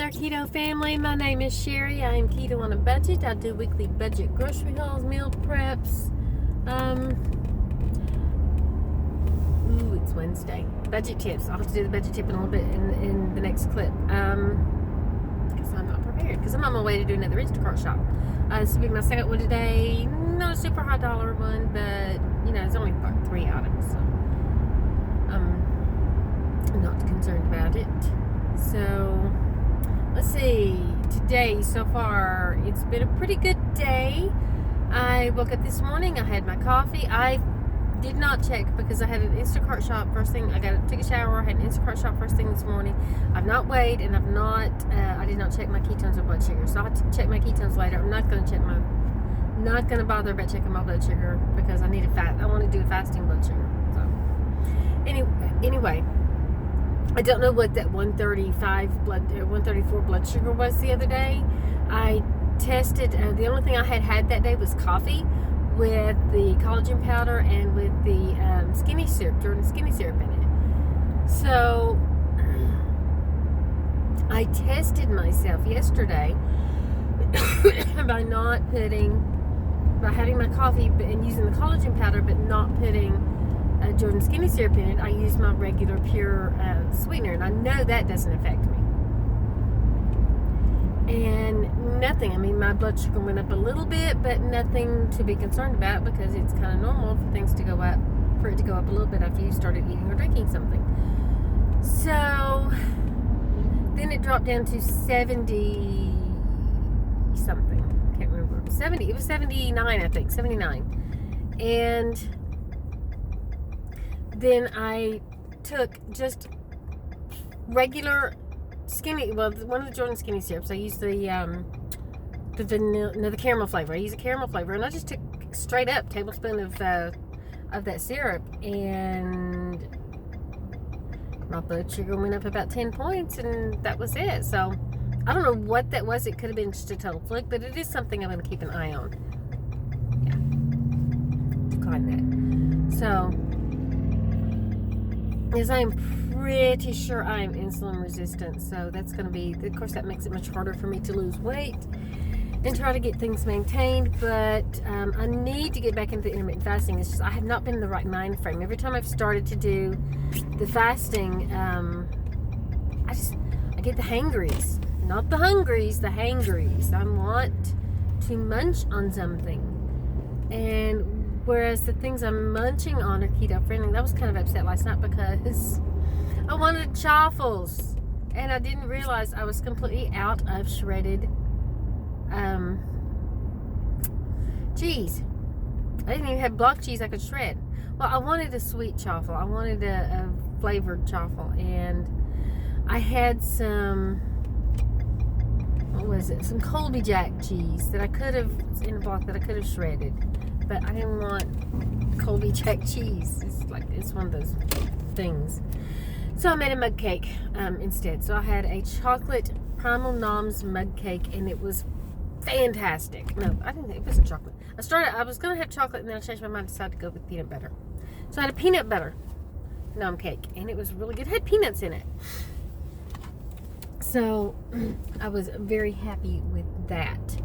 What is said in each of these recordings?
there, Keto family. My name is Sherry. I am keto on a budget. I do weekly budget grocery hauls, meal preps. It's Wednesday. Budget tips. I'll have to do the budget tip in a little bit in the next clip. Because I'm not prepared. Because I'm on my way to do another Instacart shop. This will be my second one today. Not a super high dollar one, but it's only like 3 items. So I'm not concerned about it. So let's see. Today, so far, it's been a pretty good day. I woke up this morning. I had my coffee. I did not check because I had an Instacart shop first thing. I took a shower. I had an Instacart shop first thing this morning. I've not weighed, and I did not check my ketones or blood sugar. So I'll have to check my ketones later. I'm not going to bother about checking my blood sugar because I want to do a fasting blood sugar. So anyway. I don't know what that 134 blood sugar was the other day. I tested, the only thing I had that day was coffee with the collagen powder and with the skinny syrup, Jordan skinny syrup in it. So I tested myself yesterday by having my coffee and using the collagen powder, but not putting Jordan skinny syrup in it. I use my regular pure sweetener, and I know that doesn't affect me. And nothing. I mean, my blood sugar went up a little bit, but nothing to be concerned about because it's kind of normal for it to go up a little bit after you started eating or drinking something. So then it dropped down to 70 something. I can't remember. 70. It was 79, I think. 79. And then I took just regular one of the Jordan skinny syrups. I used the caramel flavor. I use a caramel flavor, and I just took straight up tablespoon of that syrup, and my blood sugar went up about 10 points, and that was it. So I don't know what that was. It could have been just a total fluke, but it is something I'm going to keep an eye on. Yeah, decline that. So, because I'm pretty sure I'm insulin resistant, so that's going to be, of course, that makes it much harder for me to lose weight and try to get things maintained. But I need to get back into the intermittent fasting. It's just I have not been in the right mind frame. Every time I've started to do the fasting, I get the hangries, not the hungries, the hangries. I want to munch on something, and whereas the things I'm munching on are keto friendly. I was kind of upset last night because I wanted chaffles, and I didn't realize I was completely out of shredded cheese. I didn't even have block cheese I could shred. Well, I wanted a sweet chaffle. I wanted a flavored chaffle, and I had some Colby Jack cheese that I could have in a block that I could have shredded. But I didn't want Colby Jack cheese. It's one of those things. So I made a mug cake instead. So I had a chocolate Primal Noms mug cake, and it was fantastic. No, I didn't think it was a chocolate. I was going to have chocolate, and then I changed my mind and decided to go with peanut butter. So I had a peanut butter nom cake, and it was really good. It had peanuts in it. So I was very happy with that.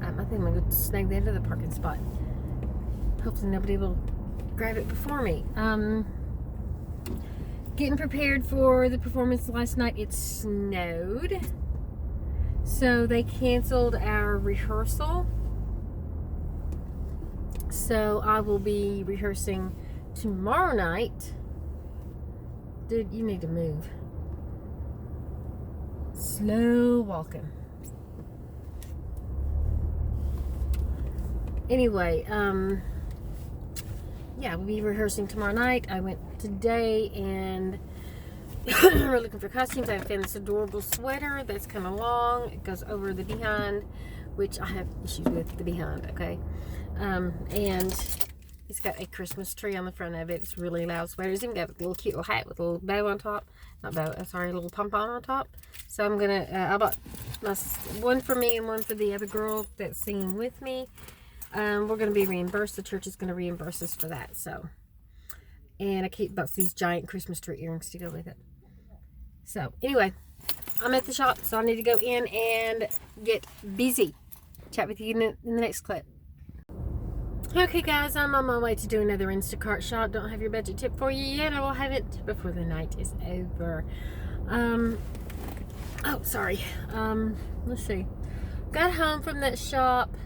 I think I'm going to go snag that into the parking spot. Hopefully nobody will grab it before me. Getting prepared for the performance last night. It snowed, so they canceled our rehearsal. So I will be rehearsing tomorrow night. Dude, you need to move. Slow walking. Anyway, yeah, we'll be rehearsing tomorrow night. I went today, and we're looking for costumes. I found this adorable sweater that's kind of long. It goes over the behind, which I have issues with the behind, okay? And it's got a Christmas tree on the front of it. It's a really loud sweater. It's even got a little cute little hat with a little bow on top. Not bow, sorry, a little pom-pom on top. So I'm going to, I bought one for me and one for the other girl that's singing with me. We're going to be reimbursed. The church is going to reimburse us for that. So, and I bought these giant Christmas tree earrings to go with it. So, anyway, I'm at the shop, so I need to go in and get busy. Chat with you in the next clip. Okay guys, I'm on my way to do another Instacart shop. Don't have your budget tip for you yet. I will have it before the night is over. Oh, sorry. Let's see. Got home from that shop.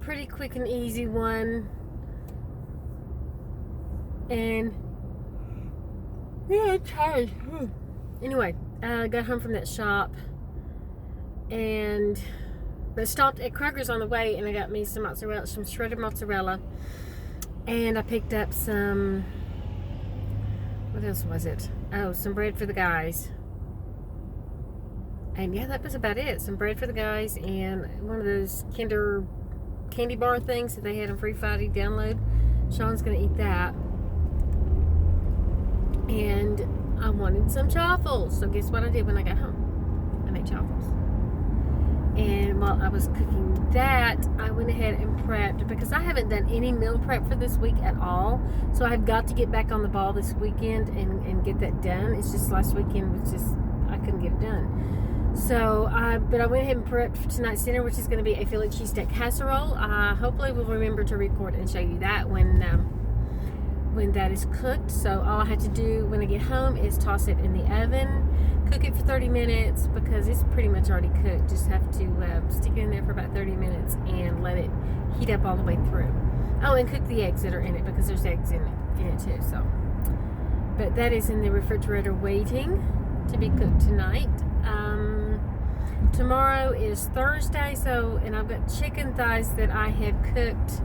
Pretty quick and easy one. And yeah, I'm tired. Anyway, got home from that shop and but stopped at Kroger's on the way, and I got me some mozzarella, some shredded mozzarella, and I picked up some, what else was it? Oh, some bread for the guys. And yeah, that was about it. Some bread for the guys and one of those Kinder candy bar things that they had on Free Friday download. Sean's gonna eat that. And I wanted some chaffles, so guess what I did when I got home? I made chaffles. And while I was cooking that, I went ahead and prepped, because I haven't done any meal prep for this week at all. So I've got to get back on the ball this weekend and get that done. It's just last weekend was just, I couldn't get it done. So, but I went ahead and prepped for tonight's dinner, which is going to be a Philly cheesesteak casserole. Hopefully we'll remember to record and show you that when that is cooked. So all I have to do when I get home is toss it in the oven, cook it for 30 minutes because it's pretty much already cooked. Just have to stick it in there for about 30 minutes and let it heat up all the way through. Oh, and cook the eggs that are in it, because there's eggs in it too. So, but that is in the refrigerator waiting to be cooked tonight. Tomorrow is Thursday, and I've got chicken thighs that I have cooked.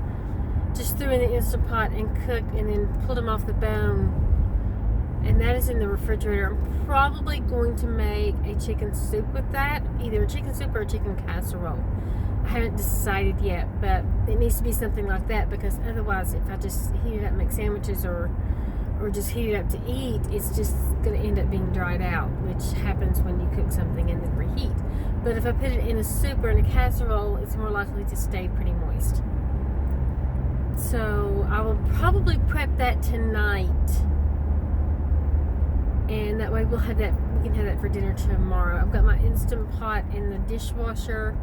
Just threw in the Instant Pot and cooked, and then pulled them off the bone, and that is in the refrigerator. I'm probably going to make a chicken soup with that, either a chicken soup or a chicken casserole. I haven't decided yet, but it needs to be something like that, because otherwise if I just heat it up and make sandwiches or just heat it up to eat, it's just going to end up being dried out, which happens when you cook something and then reheat. But if I put it in a soup or in a casserole, it's more likely to stay pretty moist. So I will probably prep that tonight, and that way we can have that for dinner tomorrow. I've got my Instant Pot in the dishwasher,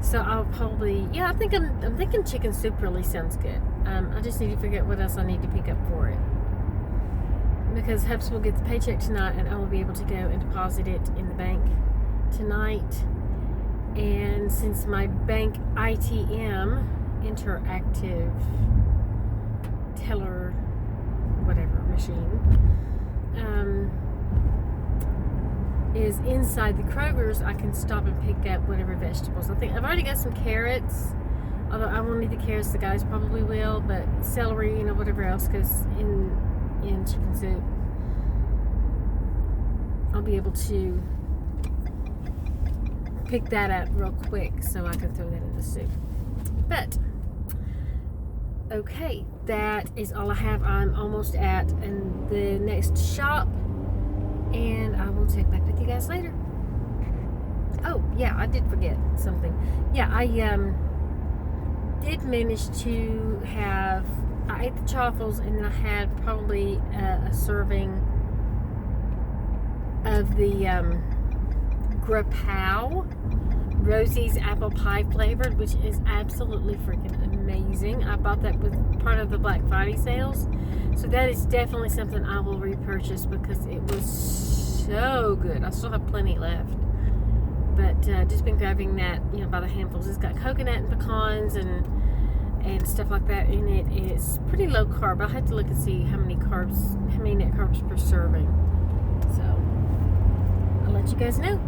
so I'll probably, yeah, I'm thinking chicken soup really sounds good. I just need to figure out what else I need to pick up for it, because Hubs will get the paycheck tonight, and I will be able to go and deposit it in the bank tonight. And since my bank ITM, interactive teller whatever machine, is inside the Kroger's, I can stop and pick up whatever vegetables. I think I've already got some carrots, although I won't need the carrots, the guys probably will, but celery, whatever else goes in chicken soup, I'll be able to pick that up real quick so I can throw that in the soup. But okay, that is all I have. I'm almost at the next shop, and I will check back with you guys later. Oh yeah, I did forget something. Yeah, I did manage to have, I ate the chaffles, and then I had probably a serving of the Grapau Rosie's apple pie flavored, which is absolutely freaking amazing. I bought that with part of the Black Friday sales, so that is definitely something I will repurchase because it was so good. I still have plenty left, but just been grabbing that, by the handfuls. It's got coconut and pecans and stuff like that in it. It's pretty low carb. I had to look and see how many net carbs per serving. So I'll let you guys know.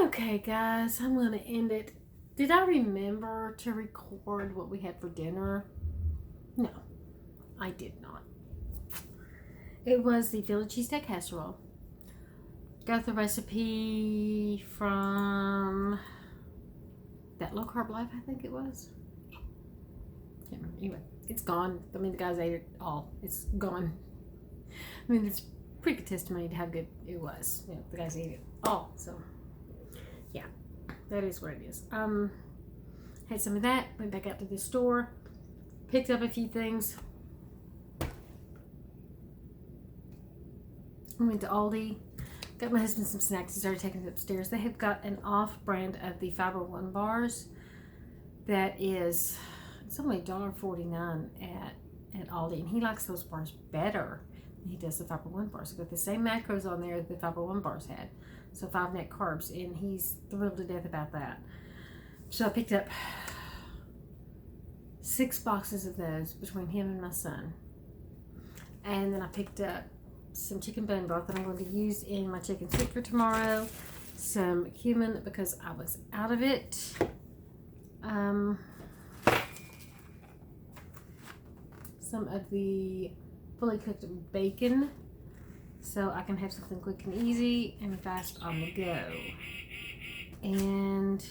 Okay guys, I'm going to end it. Did I remember to record what we had for dinner? No, I did not. It was the Philly cheesesteak casserole. Got the recipe from that Low Carb Life, I think it was. Can't remember. Anyway, it's gone. I mean, the guys ate it all. It's gone. I mean, it's pretty good testimony to how good it was. The guys ate it all. So yeah, that is what it is. Had some of that, went back out to the store, picked up a few things, I went to Aldi, got my husband some snacks. He started taking it upstairs. They have got an off-brand of the Fiber One bars that is, it's only $1.49 at Aldi, and he likes those bars better than he does the Fiber One bars. They've got the same macros on there that the Fiber One bars had, so 5 net carbs, and he's thrilled to death about that. So I picked up 6 boxes of those between him and my son, and then I picked up some chicken bone broth that I'm going to use in my chicken soup for tomorrow, some cumin because I was out of it, some of the fully cooked bacon so I can have something quick and easy and fast on the go. And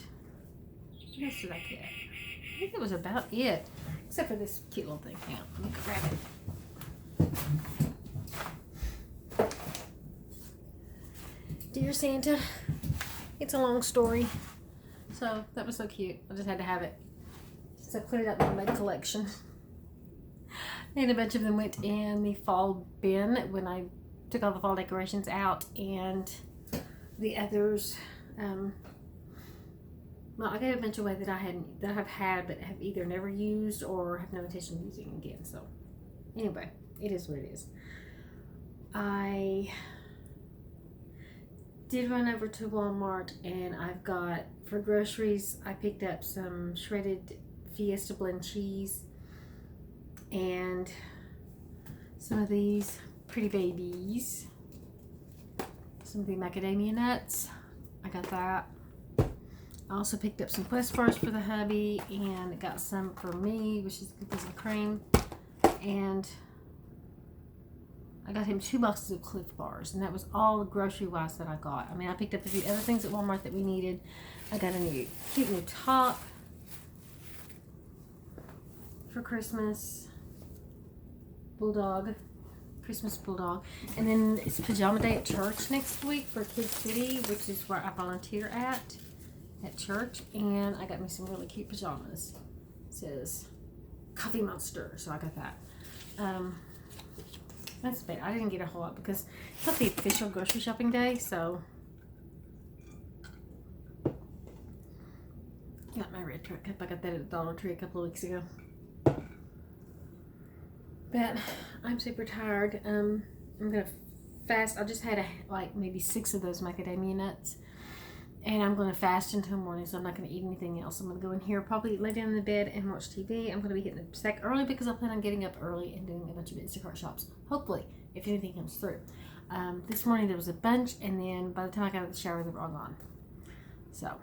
what else did I get? I think that was about it, except for this cute little thing. Hang on, let me grab it. Dear Santa, it's a long story. So that was so cute. I just had to have it. So I cleared out my mud collection. And a bunch of them went in the fall bin when I took all the fall decorations out, and the others, well, I got a bunch away that I've had but have either never used or have no intention of using again. So anyway, it is what it is. I did run over to Walmart, and I've got, for groceries, I picked up some shredded Fiesta blend cheese and some of these pretty babies, some of the macadamia nuts. I got that. I also picked up some Quest bars for the hubby, and got some for me, which is cookies and cream, and I got him 2 boxes of Cliff bars, and that was all grocery wise that I got. I mean, I picked up a few other things at Walmart that we needed. I got a cute new top for Christmas, Christmas bulldog, and then it's pajama day at church next week for Kid City, which is where I volunteer at church, and I got me some really cute pajamas. It says Coffee Monster, so I got that. That's bad. I didn't get a whole lot because it's not the official grocery shopping day, so got my red truck cup. I got that at the Dollar Tree a couple of weeks ago. But I'm super tired. I'm gonna fast. I just had like maybe 6 of those macadamia nuts, and I'm gonna fast until morning. So I'm not gonna eat anything else. I'm gonna go in here, probably lay down in the bed and watch TV. I'm gonna be hitting the sack early because I plan on getting up early and doing a bunch of Instacart shops. Hopefully, if anything comes through. This morning there was a bunch, and then by the time I got out of the shower, they were all gone. So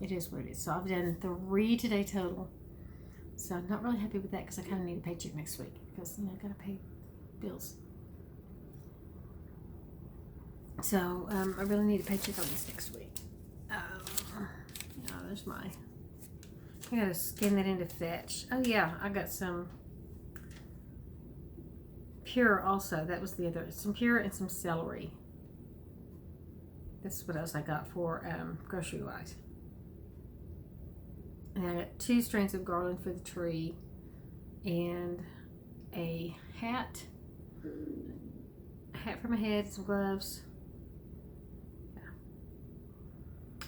it is what it is. So I've done 3 today total. So I'm not really happy with that because I kind of need a paycheck next week because, you know, I gotta pay bills. So I really need a paycheck on this next week. There's my. I gotta scan that into Fetch. Oh yeah, I got some Pure also. That was the other. Some Pure and some celery. That's what else I got for grocery wise. And I got 2 strands of garland for the tree, and a hat for my head, some gloves. Yeah.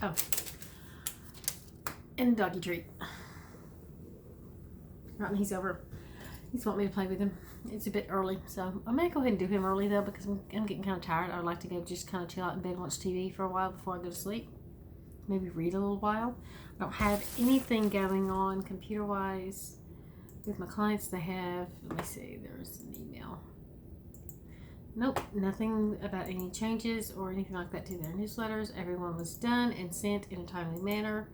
Oh, and a doggy treat. Right, and he's over. He's wanting me to play with him. It's a bit early, so I may go ahead and do him early though because I'm getting kind of tired. I'd like to go just kind of chill out in bed and watch TV for a while before I go to sleep. Maybe read a little while. I don't have anything going on computer wise with my clients. They have, let me see, there's an email. Nope, nothing about any changes or anything like that to their newsletters. Everyone was done and sent in a timely manner.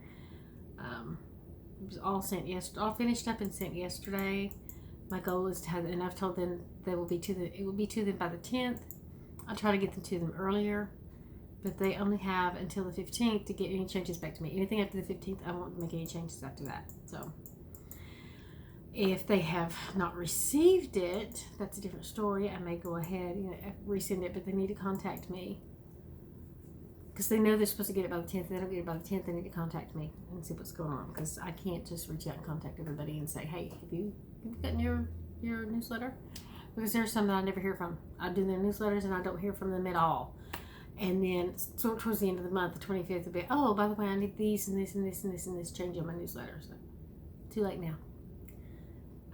It was all sent all finished up and sent yesterday. My goal is to have, and I've told them it will be to them by the 10th. I'll try to get them to them earlier. But they only have until the 15th to get any changes back to me. Anything after the 15th, I won't make any changes after that. So, if they have not received it, that's a different story. I may go ahead and resend it, but they need to contact me. Because they know they're supposed to get it by the 10th. If they don't get it by the 10th, they need to contact me and see what's going on. Because I can't just reach out and contact everybody and say, hey, have you gotten your newsletter? because there's some that I never hear from. I do their newsletters and I don't hear from them at all. And then so towards the end of the month, the 25th, will be, oh, by the way, I need these and this and this and this and this change on my newsletter. So too late now.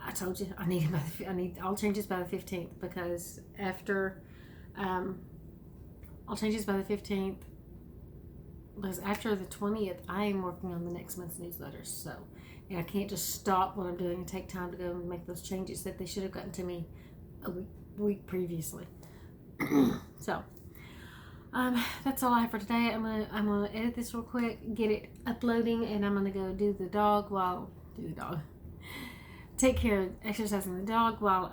I told you I need all changes by the 15th, because after all changes by the 15th, because after the 20th I am working on the next month's newsletters. So, and I can't just stop what I'm doing and take time to go and make those changes that they should have gotten to me a week previously. So that's all I have for today. I'm gonna edit this real quick, get it uploading, and I'm gonna go take care of exercising the dog while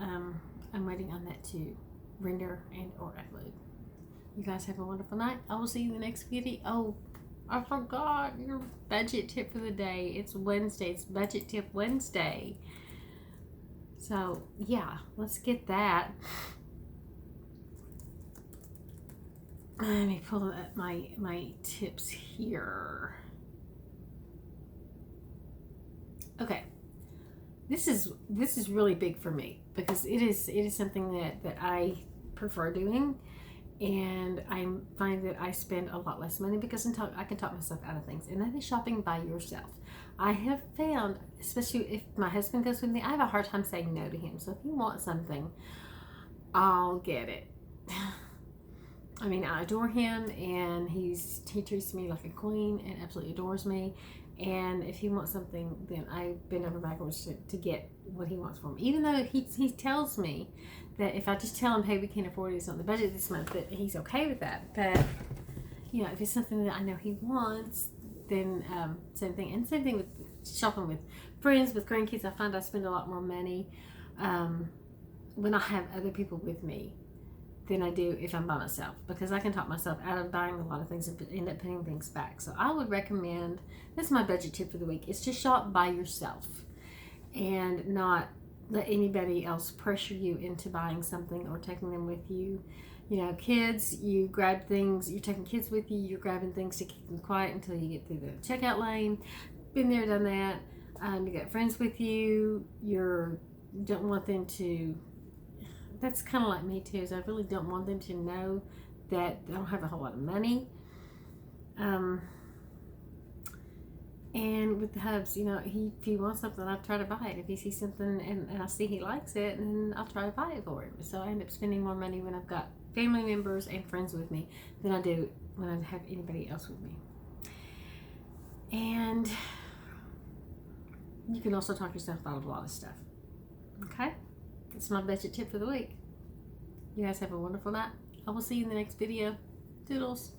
I'm waiting on that to render and or upload. You guys have a wonderful night. I will see you in the next video. Oh, I forgot your budget tip for the day. It's Wednesday. It's Budget Tip Wednesday. So yeah, let's get that. Let me pull up my tips here. Okay. This is really big for me, because it is something that I prefer doing, and I find that I spend a lot less money because I can talk myself out of things, and that is shopping by yourself. I have found, especially if my husband goes with me, I have a hard time saying no to him. So if he wants something, I'll get it. I mean, I adore him, and he treats me like a queen and absolutely adores me. And if he wants something, then I bend over backwards to get what he wants from me. Even though he tells me that if I just tell him, hey, we can't afford it, it's on the budget this month, that he's okay with that. But, you know, if it's something that I know he wants, then same thing. And same thing with shopping with friends, with grandkids. I find I spend a lot more money when I have other people with me than I do if I'm by myself, because I can talk myself out of buying a lot of things and end up putting things back. So I would recommend, that's my budget tip for the week, is to shop by yourself and not let anybody else pressure you into buying something or taking them with you. You know, kids, you grab things, you're taking kids with you, you're grabbing things to keep them quiet until you get through the checkout lane. Been there, done that. You got friends with you, don't want them to, that's kind of like me too, is I really don't want them to know that I don't have a whole lot of money. And with the hubs, you know, if he wants something, I try to buy it. If he sees something and I see he likes it, then I'll try to buy it for him. So I end up spending more money when I've got family members and friends with me than I do when I have anybody else with me. And you can also talk yourself out of a lot of stuff. Okay? That's my budget tip for the week. You guys have a wonderful night. I will see you in the next video. Toodles.